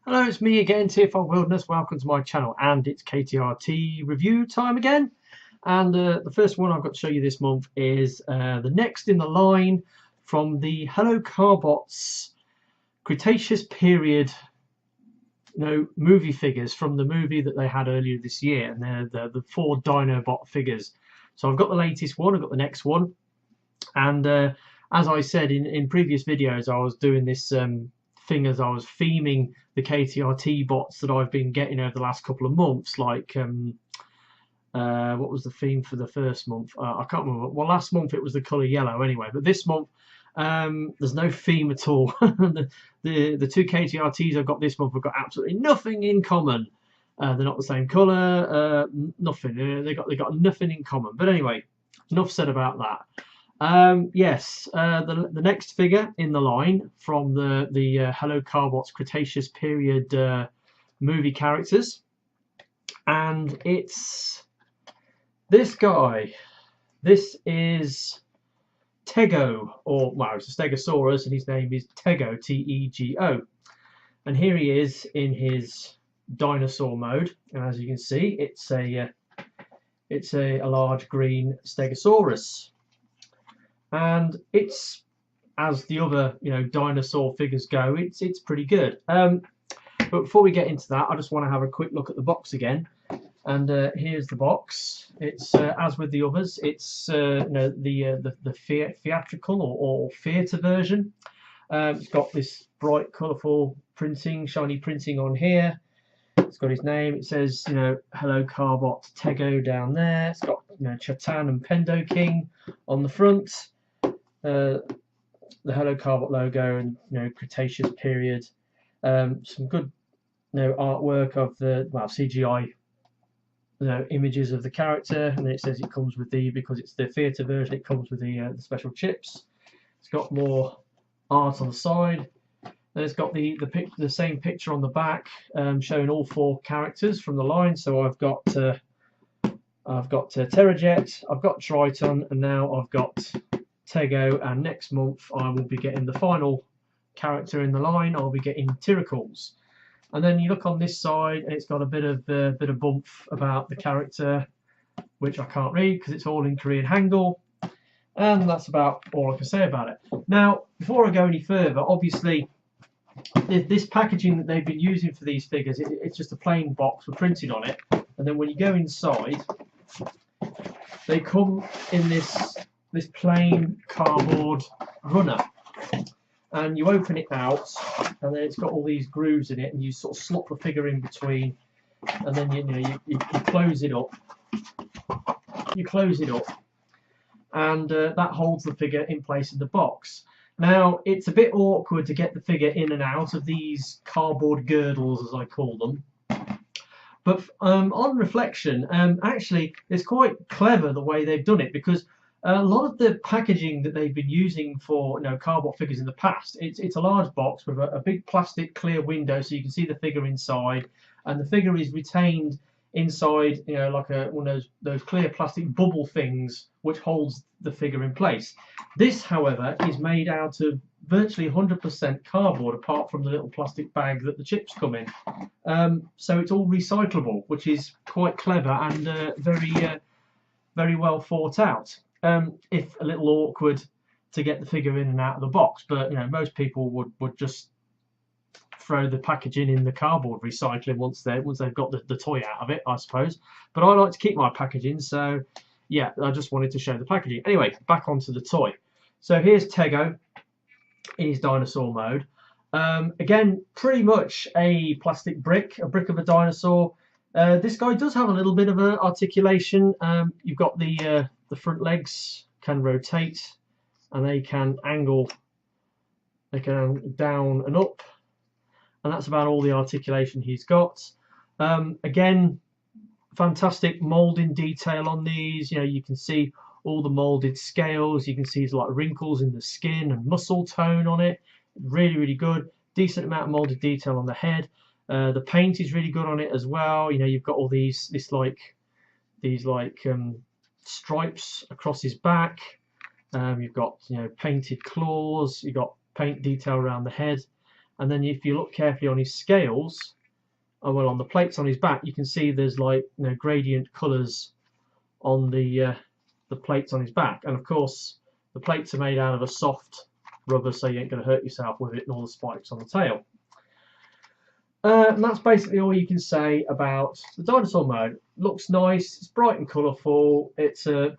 Hello, it's me again, TFR Wilderness. Welcome to my channel, and it's KTRT review time again. And the first one I've got to show you this month is the next in the line from the Hello Carbot's Cretaceous Period, movie figures from the movie that they had earlier this year, and they're the 4 Dinobot figures. So I've got the latest one, I've got the next one, and as I said in previous videos, I was doing this thing as I was theming the KTRT bots that I've been getting over the last couple of months. Like, what was the theme for the first month? I can't remember. Well, last month it was the colour yellow anyway, but this month there's no theme at all. the 2 KTRTs I've got this month have got absolutely nothing in common. They're not the same colour, nothing. They got nothing in common. But anyway, enough said about that. Yes, the next figure in the line from the Hello Carbot's Cretaceous Period movie characters, and it's this guy. This is Tego, or well, it's a Stegosaurus, and his name is Tego, Tego, and here he is in his Dinosaur mode, and as you can see, it's a large green Stegosaurus. And it's, as the other dinosaur figures go, it's pretty good. But before we get into that, I just want to have a quick look at the box again. And here's the box. It's as with the others, it's the theatrical or theatre version. It's got this bright, colourful printing, shiny printing on here. It's got his name. It says, Hello Carbot Tego down there. It's got, Chatan and Pendo King on the front. The Hello Carbot logo and Cretaceous Period. Some good artwork of the CGI images of the character, and then it says it comes with because it's the theatre version, it comes with the special chips. It's got more art on the side. Then it's got the same picture on the back, showing all 4 characters from the line. So I've got Terrajet, I've got Triton, and now I've got Tego, and next month I will be getting the final character in the line. I'll be getting Tyracles. And then you look on this side, and it's got a bit of bump about the character, which I can't read because it's all in Korean Hangul. And that's about all I can say about it. Now, before I go any further, obviously, this packaging that they've been using for these figures, it's just a plain box with printing on it. And then when you go inside, they come in this plain cardboard runner, and you open it out, and then it's got all these grooves in it, and you sort of slot the figure in between, and then you close it up. You close it up, and that holds the figure in place in the box. Now, it's a bit awkward to get the figure in and out of these cardboard girdles, as I call them. But on reflection, actually, it's quite clever the way they've done it, because a lot of the packaging that they've been using for Carbot figures in the past, it's a large box with a big plastic clear window, so you can see the figure inside, and the figure is retained inside, like one of those clear plastic bubble things which holds the figure in place. This, however, is made out of virtually 100% cardboard, apart from the little plastic bag that the chips come in. So it's all recyclable, which is quite clever and very well thought out. If a little awkward to get the figure in and out of the box, but most people would just throw the packaging in the cardboard recycling once they've got the toy out of it, I suppose. But I like to keep my packaging, so yeah, I just wanted to show the packaging. Anyway, back onto the toy. So here's Tego in his dinosaur mode. Again, pretty much a plastic brick, a brick of a dinosaur. This guy does have a little bit of an articulation. You've got the front legs can rotate, and they can angle. They can down and up, and that's about all the articulation he's got. Again, fantastic moulding detail on these. You can see all the moulded scales. You can see like wrinkles in the skin and muscle tone on it. Really, really good. Decent amount of moulded detail on the head. The paint is really good on it as well. You've got all these stripes across his back. You've got painted claws. You've got paint detail around the head. And then if you look carefully on his scales, oh well, on the plates on his back, you can see there's like, you know, gradient colours on the plates on his back. And of course, the plates are made out of a soft rubber, so you ain't going to hurt yourself with it, and all the spikes on the tail. And that's basically all you can say about the Dinosaur Mode. Looks nice, it's bright and colourful, it's a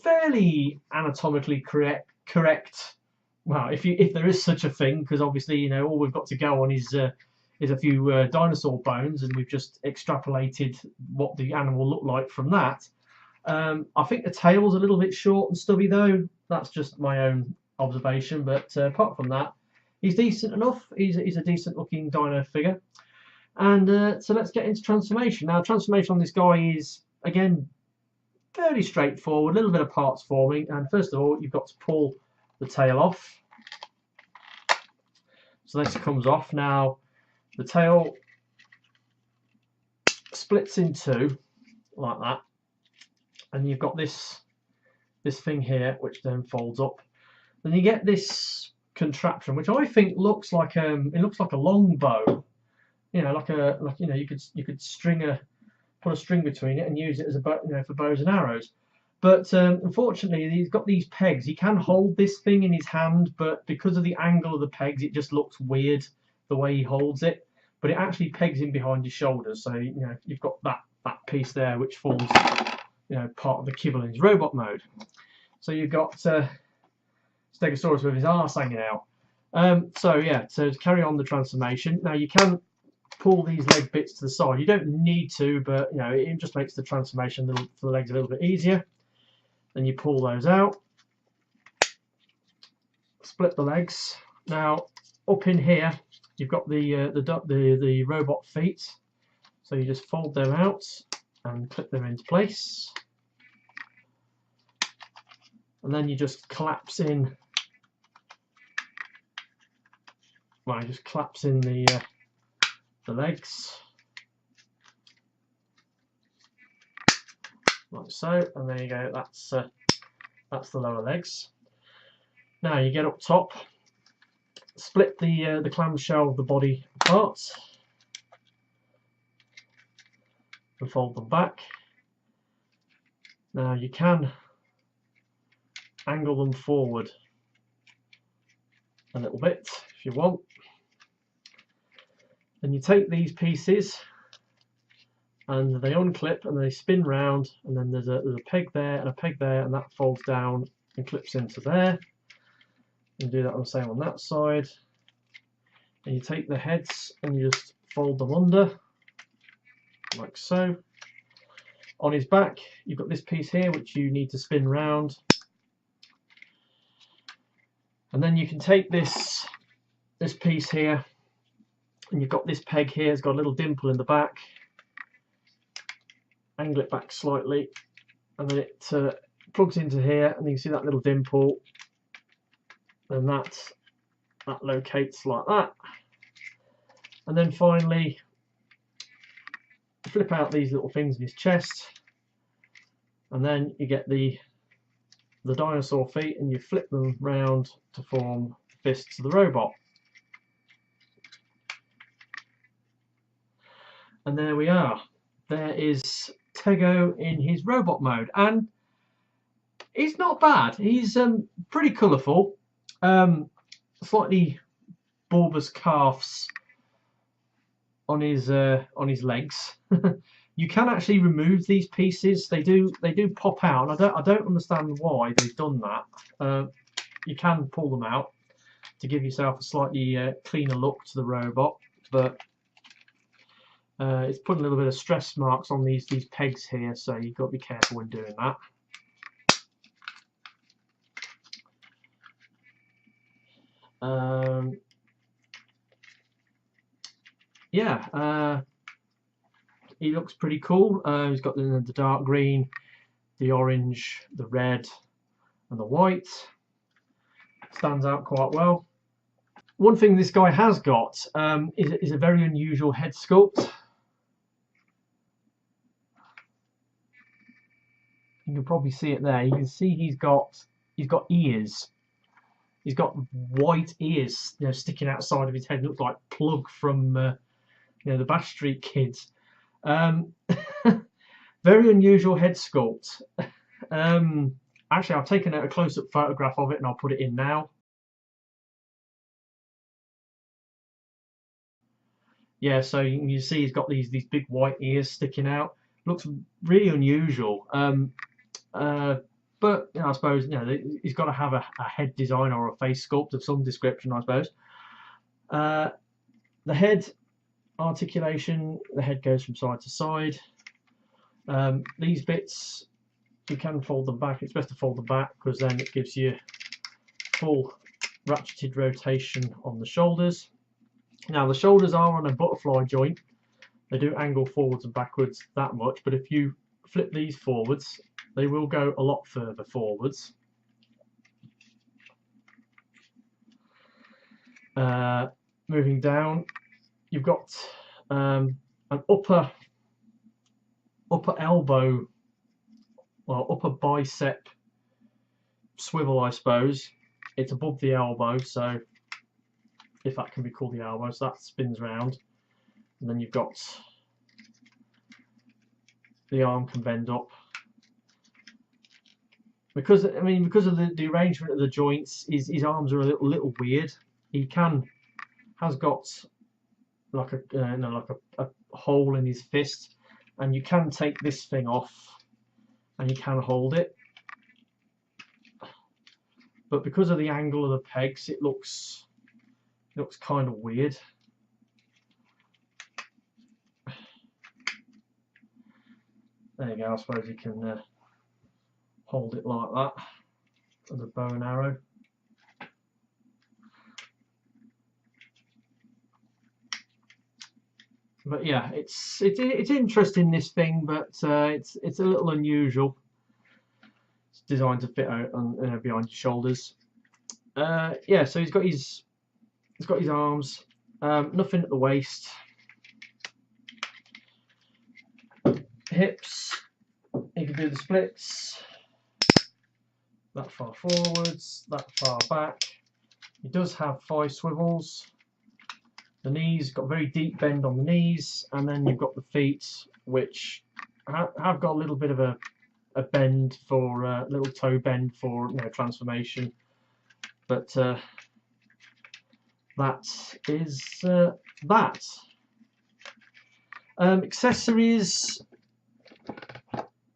fairly anatomically correct. Well, if there is such a thing, because obviously, you know, all we've got to go on is a few dinosaur bones, and we've just extrapolated what the animal looked like from that. I think the tail's a little bit short and stubby though. That's just my own observation, but apart from that, he's decent enough. He's a decent looking dino figure. And so let's get into transformation. Now, transformation on this guy is, again, fairly straightforward, a little bit of parts forming. And first of all, you've got to pull the tail off. So this comes off. Now, the tail splits in two, like that. And you've got this thing here, which then folds up. Then you get this contraption, which I think looks like it looks like a long bow. You know, like you know, you could put a string between it and use it as a bow, you know, for bows and arrows. But unfortunately, he's got these pegs. He can hold this thing in his hand, but because of the angle of the pegs, it just looks weird the way he holds it. But it actually pegs him behind his shoulders, so you know you've got that piece there, which forms, you know, part of the kibble in his robot mode. So you've got Stegosaurus with his arse hanging out. So yeah, so to carry on the transformation. Now you can pull these leg bits to the side. You don't need to, but you know, it just makes the transformation for the legs a little bit easier. Then you pull those out, split the legs. Now up in here, you've got the robot feet. So you just fold them out and clip them into place. And then you just collapse in. Well, you just collapse in the legs, like so, and there you go. That's the lower legs. Now you get up top, split the clamshell of the body apart, and fold them back. Now you can angle them forward a little bit if you want. Then you take these pieces and they unclip and they spin round, and then there's a peg there and a peg there, and that folds down and clips into there. And do that on the same on that side. And you take the heads and you just fold them under, like so. On his back, you've got this piece here which you need to spin round. And then you can take this piece here, and you've got this peg here, it's got a little dimple in the back. Angle it back slightly, and then it plugs into here, and you can see that little dimple, and that locates like that. And then finally, flip out these little things in his chest, and then you get the dinosaur feet, and you flip them round to form the fists of the robot. And there we are. There is Tego in his robot mode, and he's not bad. He's pretty colourful. Slightly bulbous calves on his legs. You can actually remove these pieces. They do pop out, and I don't understand why they've done that. You can pull them out to give yourself a slightly cleaner look to the robot, but it's putting a little bit of stress marks on these pegs here, so you've got to be careful when doing that. Yeah, he looks pretty cool. He's got the dark green, the orange, the red, and the white. Stands out quite well. One thing this guy has got is a very unusual head sculpt. You can probably see it there. You can see he's got ears, He's got white ears, you know, sticking outside of his head. Looks like Plug from you know, the Bash Street Kids. Very unusual head sculpt. Actually, I've taken a close-up photograph of it and I'll put it in now. Yeah, so you see he's got these big white ears sticking out. Looks really unusual. But you know, I suppose, you know, he's got to have a head design or a face sculpt of some description, I suppose. The head articulation, the head goes from side to side. These bits, you can fold them back. It's best to fold them back because then it gives you full ratcheted rotation on the shoulders. Now the shoulders are on a butterfly joint. They do angle forwards and backwards that much, but if you flip these forwards, they will go a lot further forwards. Moving down, you've got an upper elbow, well, upper bicep swivel, I suppose. It's above the elbow, so if that can be called the elbow, so that spins round, and then you've got the arm can bend up. Because of the arrangement of the joints, his arms are a little weird. He has got like a hole in his fist, and you can take this thing off and you can hold it, but because of the angle of the pegs, it looks kind of weird. There you go. I suppose you can hold it like that with a bow and arrow. But yeah, it's interesting, this thing, but it's a little unusual. It's designed to fit out on, behind your shoulders. Yeah, so he's got his arms, nothing at the waist, hips. He can do the splits that far forwards, that far back. He does have 5 swivels. The knees, got very deep bend on the knees, and then you've got the feet, which have got a little bit of a bend for a little toe bend for, you know, transformation. But that is that. Accessories.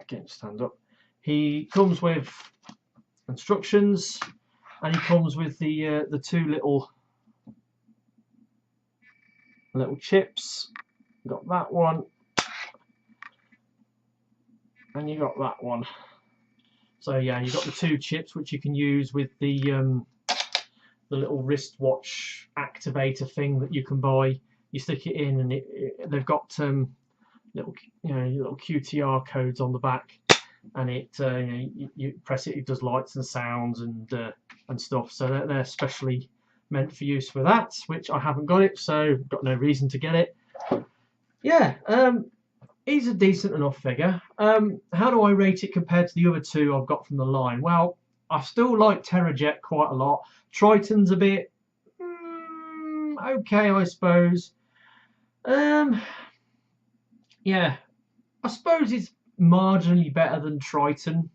Again, stand up. He comes with instructions, and he comes with the 2 little chips. You got that one, and you got that one. So yeah, you got the 2 chips which you can use with the little wristwatch activator thing that you can buy. You stick it in, and they've got little QTR codes on the back, and it you press it, it does lights and sounds and stuff. So they're specially meant for use for that, which I haven't got it, so got no reason to get it. Yeah, he's a decent enough figure. How do I rate it compared to the other 2 I've got from the line? Well, I still like Terrajet quite a lot. Triton's a bit okay, I suppose. Yeah, I suppose it's marginally better than Triton,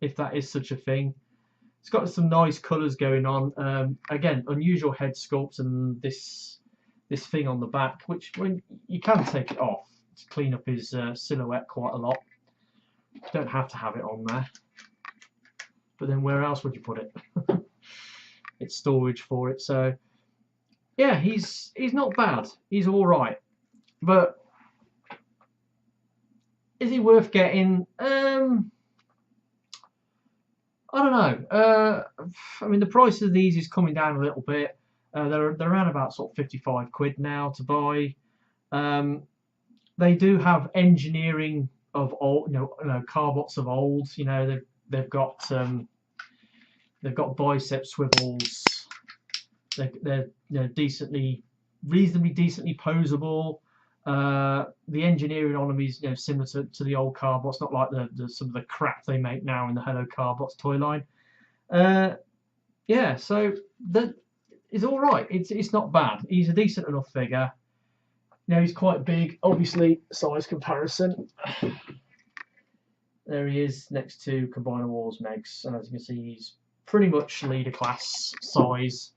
if that is such a thing. It's got some nice colours going on. Again, unusual head sculpts, and this thing on the back, which when you can take it off to clean up his silhouette quite a lot. You don't have to have it on there, but then where else would you put it? It's storage for it. So yeah, he's not bad. He's all right, but is he worth getting? I don't know. I mean, the price of these is coming down a little bit. They're around about sort of 55 quid now to buy. They do have engineering of old, carbots of old. You know, they've got bicep swivels. They're reasonably decently posable. The engineering on them is similar to the old carbots, not like some of the crap they make now in the Hello Carbot toy line. yeah, so that is all right. It's not bad. He's a decent enough figure. You know, he's quite big. Obviously, size comparison. There he is next to Combiner Wars Megs, and as you can see, he's pretty much leader class size.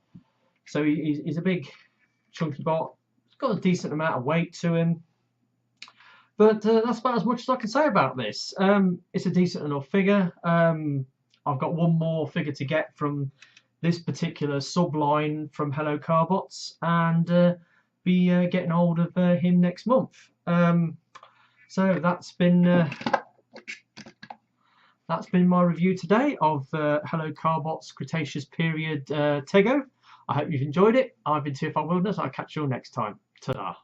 So he's a big, chunky bot. He's got a decent amount of weight to him. But that's about as much as I can say about this. It's a decent enough figure. I've got one more figure to get from this particular subline from Hello Carbots, and be getting hold of him next month. So that's been my review today of Hello Carbot's Cretaceous Period Tego. I hope you've enjoyed it. I've been TFR Wilderness. I'll catch you all next time. Ta-da.